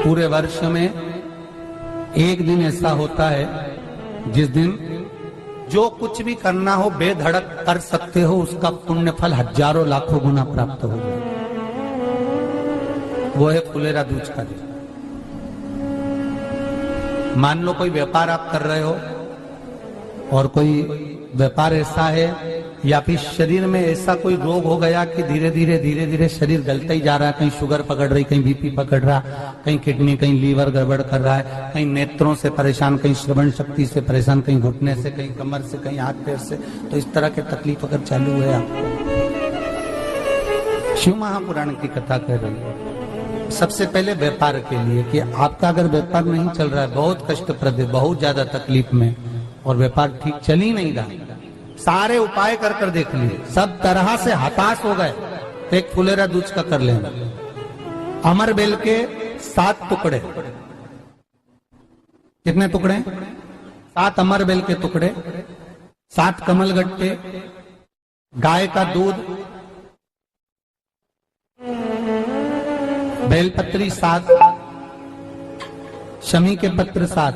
पूरे वर्ष में एक दिन ऐसा होता है जिस दिन जो कुछ भी करना हो बेधड़क कर सकते हो, उसका पुण्य फल हजारों लाखों गुना प्राप्त हो जाए। वो है फुलेरा दूज का दिन। मान लो कोई व्यापार आप कर रहे हो और कोई व्यापार ऐसा है या फिर शरीर में ऐसा कोई रोग हो गया कि धीरे धीरे शरीर गलता ही जा रहा है। कहीं शुगर पकड़ रही, कहीं बीपी पकड़ रहा, कहीं किडनी, कहीं लीवर गड़बड़ कर रहा है, कहीं नेत्रों से परेशान, कहीं श्रवण शक्ति से परेशान, कहीं घुटने से, कहीं कमर से, कहीं हाथ पैर से। तो इस तरह की तकलीफ अगर चालू है आपको, शिव महापुराण की कथा कह रही है। सबसे पहले व्यापार के लिए कि आपका अगर व्यापार नहीं चल रहा है, बहुत कष्टप्रद है, बहुत ज्यादा तकलीफ में, और व्यापार ठीक चल ही नहीं रहा, सारे उपाय कर कर देख लिए, सब तरह से हताश हो गए, तो एक फुलेरा दूज का कर लेना। अमर बेल के 7 टुकड़े, कितने टुकड़े? 7 अमर बेल के टुकड़े, 7 कमल गट्टे, गाय का दूध, बेलपत्री 7, शमी के पत्र 7।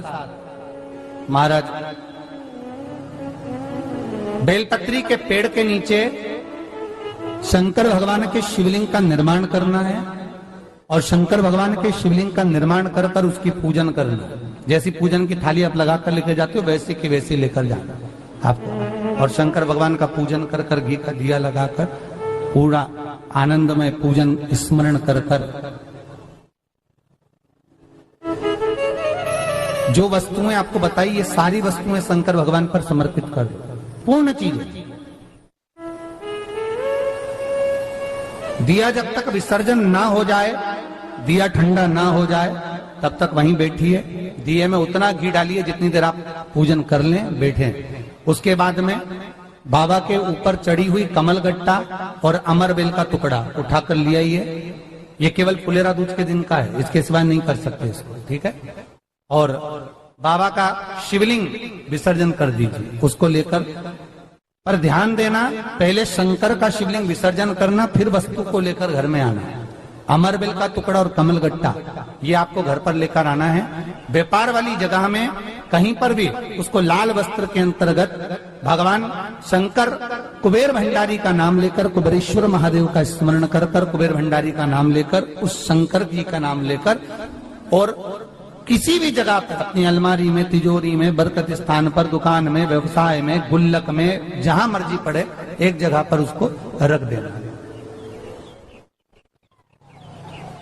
महाराज, बेलपत्री के पेड़ के नीचे शंकर भगवान के शिवलिंग का निर्माण करना है, और शंकर भगवान के शिवलिंग का निर्माण कर कर उसकी पूजन करना। जैसी पूजन की थाली आप लगा कर लेकर जाते हो, वैसे की वैसे लेकर जाना आपको, और शंकर भगवान का पूजन कर कर, घी का दिया लगाकर पूरा आनंदमय पूजन स्मरण कर कर, जो वस्तुएं आपको बताई, ये सारी वस्तुएं शंकर भगवान पर समर्पित कर दो, पूर्ण चीजें। दिया जब तक विसर्जन ना हो जाए, दिया ठंडा ना हो जाए, तब तक वहीं बैठिए। दिए में उतना घी डालिए जितनी देर आप पूजन कर लें, बैठे। उसके बाद में बाबा के ऊपर चढ़ी हुई कमल गट्टा और अमर बेल का टुकड़ा उठाकर ले आइए। ये केवल फुलेरा दूज के दिन का है, इसके सिवाय नहीं कर सकते इसको, ठीक है। और बाबा का शिवलिंग विसर्जन कर दीजिए, उसको लेकर, पर ध्यान देना, पहले शंकर का शिवलिंग विसर्जन करना, फिर वस्तु को लेकर घर में आना। अमर बेल का टुकड़ा और कमल गट्टा ये आपको घर पर लेकर आना है। व्यापार वाली जगह में कहीं पर भी उसको लाल वस्त्र के अंतर्गत भगवान शंकर, कुबेर भंडारी का नाम लेकर, कुबेरेश्वर महादेव का स्मरण कर कर, कुबेर भंडारी का नाम लेकर, उस शंकर जी का नाम लेकर, और किसी भी जगह पर, अपनी अलमारी में, तिजोरी में, बरकत स्थान पर, दुकान में, व्यवसाय में, गुल्लक में, जहां मर्जी पड़े, एक जगह पर उसको रख देना।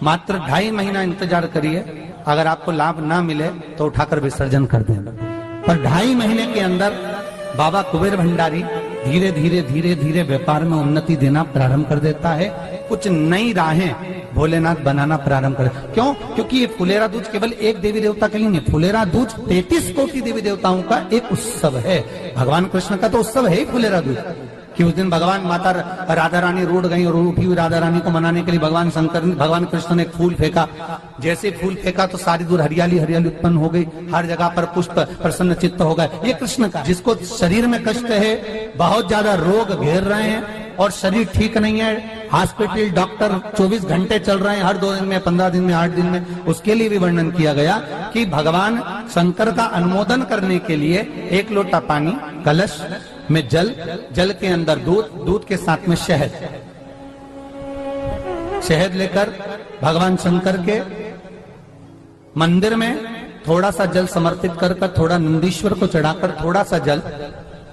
मात्र 2.5 महीना इंतजार करिए, अगर आपको लाभ ना मिले तो उठाकर विसर्जन कर देना। पर 2.5 महीने के अंदर बाबा कुबेर भंडारी धीरे धीरे व्यापार में उन्नति देना प्रारंभ कर देता है। कुछ नई राहें भोलेनाथ बनाना प्रारंभ करे। क्यों? क्योंकि ये फुलेरा दूज केवल एक देवी देवता के लिए नहीं, फुलेरा दूज 33 कोटि देवी देवताओं का एक उत्सव है। भगवान कृष्ण का तो उत्सव है ही फुलेरा दूज, कि उस दिन भगवान माता राधा रानी रूठ गई, और उठी हुई राधा रानी को मनाने के लिए भगवान कृष्ण ने फूल फेंका। जैसे फूल फेंका तो सारी दूर हरियाली उत्पन्न हो गई, हर जगह पर पुष्प प्रसन्न चित्त हो गए। ये कृष्ण का, जिसको शरीर में कष्ट है, बहुत ज्यादा रोग घेर रहे हैं और शरीर ठीक नहीं है, हॉस्पिटल डॉक्टर 24 घंटे चल रहे हैं, हर 2 दिन में, 15 दिन में, 8 दिन में, उसके लिए भी वर्णन किया गया कि भगवान शंकर का अनुमोदन करने के लिए 1 लोटा पानी, कलश में जल के अंदर दूध के साथ में शहद लेकर भगवान शंकर के मंदिर में थोड़ा सा जल समर्पित कर थोड़ा नंदीश्वर को चढ़ाकर, थोड़ा सा जल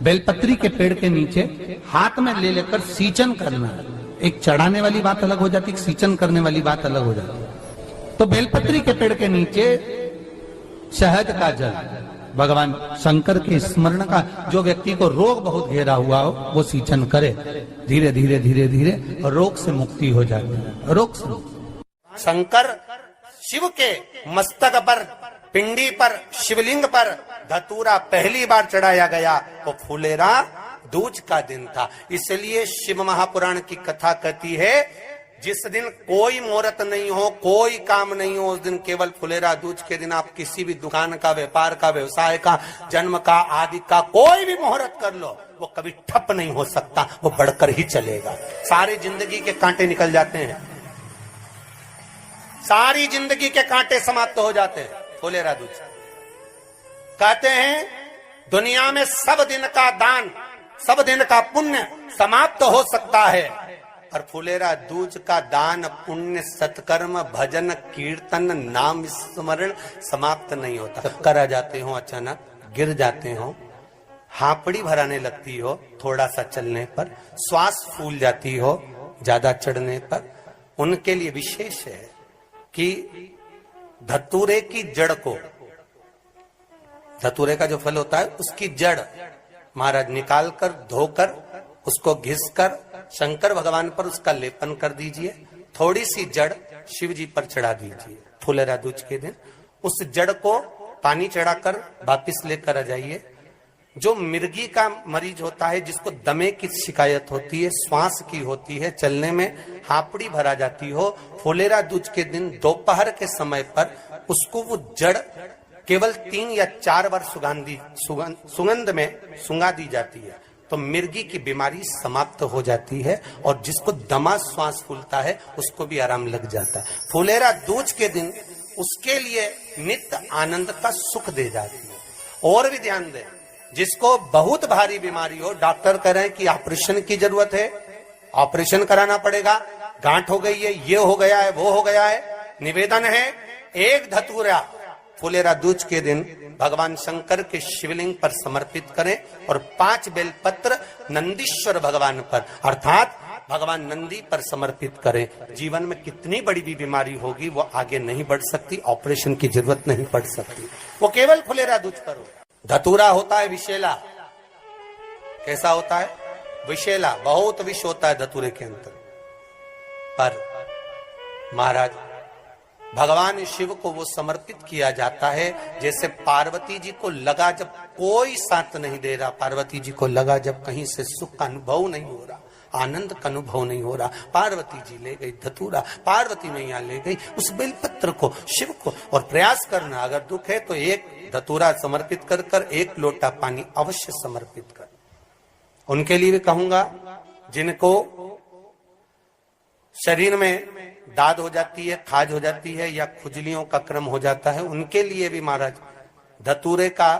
बेलपत्री के पेड़ के नीचे हाथ में ले लेकर सींचन करना। एक चढ़ाने वाली बात अलग हो जाती है, सींचन करने वाली बात अलग हो जाती है। तो बेलपत्री के पेड़ के नीचे शहद का जल, भगवान शंकर के स्मरण का, जो व्यक्ति को रोग बहुत घेरा हुआ हो वो सींचन करे, धीरे धीरे रोग से मुक्ति हो जाती है। रोग से शंकर शिव के मस्तक पर, पिंडी पर, शिवलिंग पर धतूरा पहली बार चढ़ाया गया, वो फुलेरा दूज का दिन था। इसलिए शिव महापुराण की कथा कहती है, जिस दिन कोई मुहूर्त नहीं हो, कोई काम नहीं हो, उस दिन केवल फुलेरा दूज के दिन आप किसी भी दुकान का, व्यापार का, व्यवसाय का, जन्म का, आदि का कोई भी मुहूर्त कर लो, वो कभी ठप नहीं हो सकता, वो बढ़कर ही चलेगा। सारी जिंदगी के कांटे निकल जाते हैं, सारी जिंदगी के कांटे समाप्त हो जाते हैं। फुलेरा दूज कहते हैं दुनिया में सब दिन का दान, सब दिन का पुण्य समाप्त हो सकता है, और फुलेरा दूज का दान, पुण्य, सत्कर्म, भजन, कीर्तन, नाम स्मरण समाप्त नहीं होता। चक्कर आ जाते हो, अचानक गिर जाते हो, हापड़ी भराने लगती हो थोड़ा सा चलने पर, श्वास फूल जाती हो ज्यादा चढ़ने पर, उनके लिए विशेष है कि धतूरे की जड़ को, धतूरे का जो फल होता है उसकी जड़ महाराज निकाल कर, धोकर, उसको घिसकर शंकर भगवान पर उसका लेपन कर दीजिए। थोड़ी सी जड़ शिव जी पर चढ़ा दीजिए। फुलेरा दूज के दिन उस जड़ को पानी चढ़ाकर वापिस लेकर आ जाइए। जो मिर्गी का मरीज होता है, जिसको दमे की शिकायत होती है, श्वास की होती है, चलने में हापड़ी भरा जाती हो, फुलेरा दूज के दिन दोपहर के समय पर उसको वो जड़ केवल 3 या 4 बार सुगंध में सुंगा दी जाती है, तो मिर्गी की बीमारी समाप्त हो जाती है, और जिसको दमा श्वास फूलता है उसको भी आराम लग जाता है। फुलेरा दूज के दिन उसके लिए नित्य आनंद का सुख दे जाती है। और भी ध्यान दें, जिसको बहुत भारी बीमारी हो, डॉक्टर कह रहे हैं कि ऑपरेशन की जरूरत है, ऑपरेशन कराना पड़ेगा, गांठ हो गई है, ये हो गया है, वो हो गया है, निवेदन है एक धतूरा फुलेरा दूज के दिन भगवान शंकर के शिवलिंग पर समर्पित करें, और 5 बेलपत्र नंदीश्वर भगवान पर अर्थात भगवान नंदी पर समर्पित करें। जीवन में कितनी बड़ी भी बीमारी होगी वो आगे नहीं बढ़ सकती, ऑपरेशन की जरूरत नहीं पड़ सकती, वो केवल फुलेरा दूज पर हो। धतूरा होता है विषैला। कैसा होता है? विषैला, बहुत विष होता है धतूरे के अंदर। पर महाराज भगवान शिव को वो समर्पित किया जाता है, जैसे पार्वती जी को लगा जब कोई साथ नहीं दे रहा, पार्वती जी को लगा जब कहीं से सुख का अनुभव नहीं हो रहा, आनंद का अनुभव नहीं हो रहा, पार्वती जी ले गई धतूरा, पार्वती मैया ले गई उस बेलपत्र को शिव को। और प्रयास करना, अगर दुख है तो एक धतूरा समर्पित कर कर 1 लोटा पानी अवश्य समर्पित कर। उनके लिए भी कहूंगा जिनको शरीर में दाद हो जाती है, खाज हो जाती है, या खुजलियों का क्रम हो जाता है, उनके लिए भी महाराज धतूरे का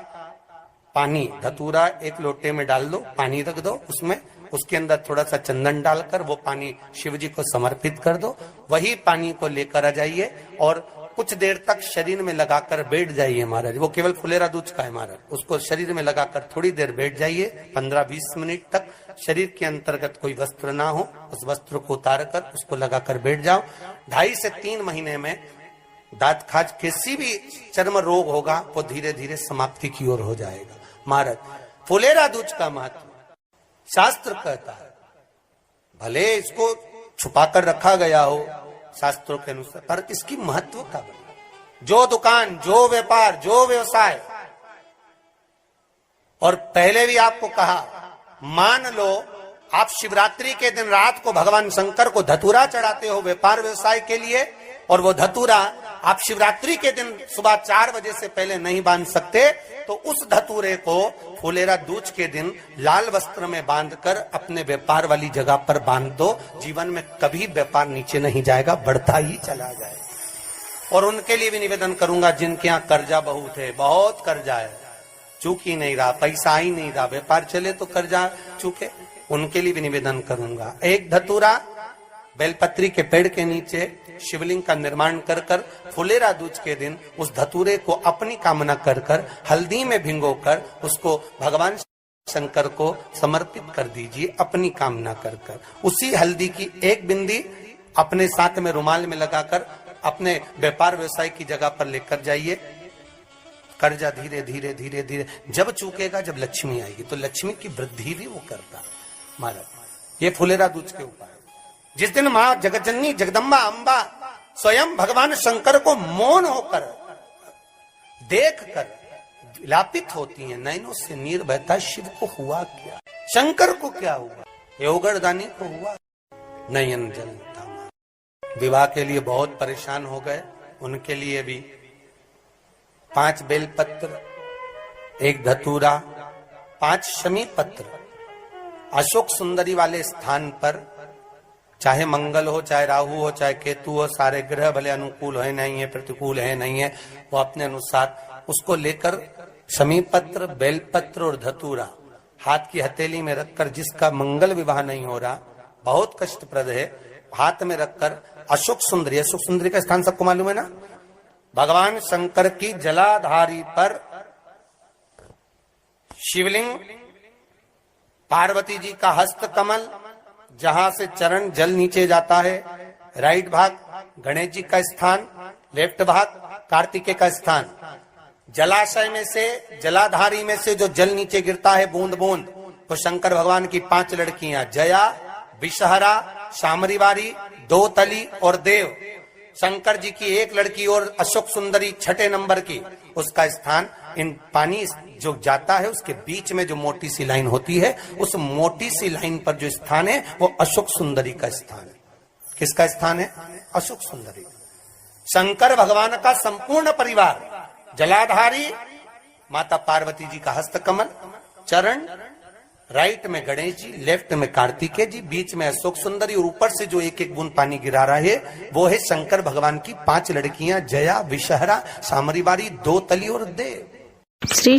पानी, धतूरा 1 लोटे में डाल दो, पानी रख दो, उसमें उसके अंदर थोड़ा सा चंदन डालकर वो पानी शिव जी को समर्पित कर दो। वही पानी को लेकर आ जाइए और कुछ देर तक शरीर में लगाकर बैठ जाइए महाराज। वो केवल फुलेरा दूज का है महाराज, उसको शरीर में लगाकर थोड़ी देर बैठ जाइए, 15-20 मिनट तक। शरीर के अंतर्गत कोई वस्त्र ना हो, उस वस्त्र को उतार कर उसको लगाकर बैठ जाओ। 2.5 से 3 महीने में दांत खाज किसी भी चर्म रोग होगा वो धीरे धीरे समाप्ति की ओर हो जाएगा। महाराज फुलेरा दूज का महत्व शास्त्र कहता है, भले इसको छुपा कर रखा गया हो शास्त्रों के अनुसार, पर इसकी महत्व का बना। जो दुकान, जो व्यापार, जो व्यवसाय, और पहले भी आपको कहा, मान लो आप शिवरात्रि के दिन रात को भगवान शंकर को धतूरा चढ़ाते हो व्यापार व्यवसाय के लिए, और वो धतूरा आप शिवरात्रि के दिन सुबह 4 बजे से पहले नहीं बांध सकते, तो उस धतूरे को फुलेरा दूज के दिन लाल वस्त्र में बांधकर अपने व्यापार वाली जगह पर बांध दो। जीवन में कभी व्यापार नीचे नहीं जाएगा, बढ़ता ही चला जाएगा। और उनके लिए भी निवेदन करूंगा जिनके यहाँ कर्जा बहुत है, बहुत कर्जा है, चूक ही नहीं रहा, पैसा ही नहीं रहा, व्यापार चले तो कर्जा चूके, उनके लिए भी निवेदन करूंगा। एक धतूरा बेलपत्री के पेड़ के नीचे शिवलिंग का निर्माण कर कर फुलेरा दूज के दिन उस धतूरे को अपनी कामना कर कर हल्दी में भिंगोकर उसको भगवान शंकर को समर्पित कर दीजिए अपनी कामना कर कर। उसी हल्दी की 1 बिंदी अपने साथ में रुमाल में लगाकर अपने व्यापार व्यवसाय की जगह पर लेकर जाइए। कर्जा धीरे धीरे धीरे धीरे जब चूकेगा, जब लक्ष्मी आएगी, तो लक्ष्मी की वृद्धि भी वो करता महाराज। ये फुलेरा दूज के उपाय। जिस दिन मां जगतजननी जगदम्बा अंबा स्वयं भगवान शंकर को मौन होकर देखकर विलापित होती हैं, नैनों से नीर बहता, शिव को हुआ क्या, शंकर को क्या हुआ, योगरदानी को हुआ, नयन जलता। विवाह के लिए बहुत परेशान हो गए, उनके लिए भी 5 बेलपत्र, 1 धतूरा, 5 शमी पत्र अशोक सुंदरी वाले स्थान पर चाहे मंगल हो, चाहे राहु हो, चाहे केतु हो, सारे ग्रह भले अनुकूल है नहीं है, प्रतिकूल है नहीं है, वो अपने अनुसार उसको लेकर समीपत्र, बेलपत्र और धतूरा हाथ की हथेली में रखकर, जिसका मंगल विवाह नहीं हो रहा, बहुत कष्टप्रद है, हाथ में रखकर अशोक सुंदरी, अशोक सुंदरी का स्थान सबको मालूम है ना, भगवान शंकर की जलाधारी पर शिवलिंग, पार्वती जी का हस्त कमल, जहां से चरण जल नीचे जाता है, राइट भाग गणेश जी का स्थान, लेफ्ट भाग कार्तिकेय का स्थान। जलाशय में से, जलाधारी में से जो जल नीचे गिरता है बूंद बूंद, तो शंकर भगवान की 5 लड़कियां, जया, विषहरा, शामरीवारी, दोतली और देव। शंकर जी की 1 लड़की और अशोक सुंदरी 6 नंबर की, उसका स्थान, इन पानी जो जाता है उसके बीच में जो मोटी सी लाइन होती है, उस मोटी सी लाइन पर जो स्थान है वो अशोक सुंदरी का स्थान है। किसका स्थान है? अशोक सुंदरी। शंकर भगवान का संपूर्ण परिवार, जलाधारी माता पार्वती जी का हस्तकमल, चरण, राइट में गणेश जी, लेफ्ट में कार्तिकेय जी, बीच में अशोक सुंदरी, और ऊपर से जो 1-1 बूंद पानी गिरा रहा है वो है शंकर भगवान की 5 लड़कियां, जया, विषहरा, शामरीवारी, दोतली और देव। श्री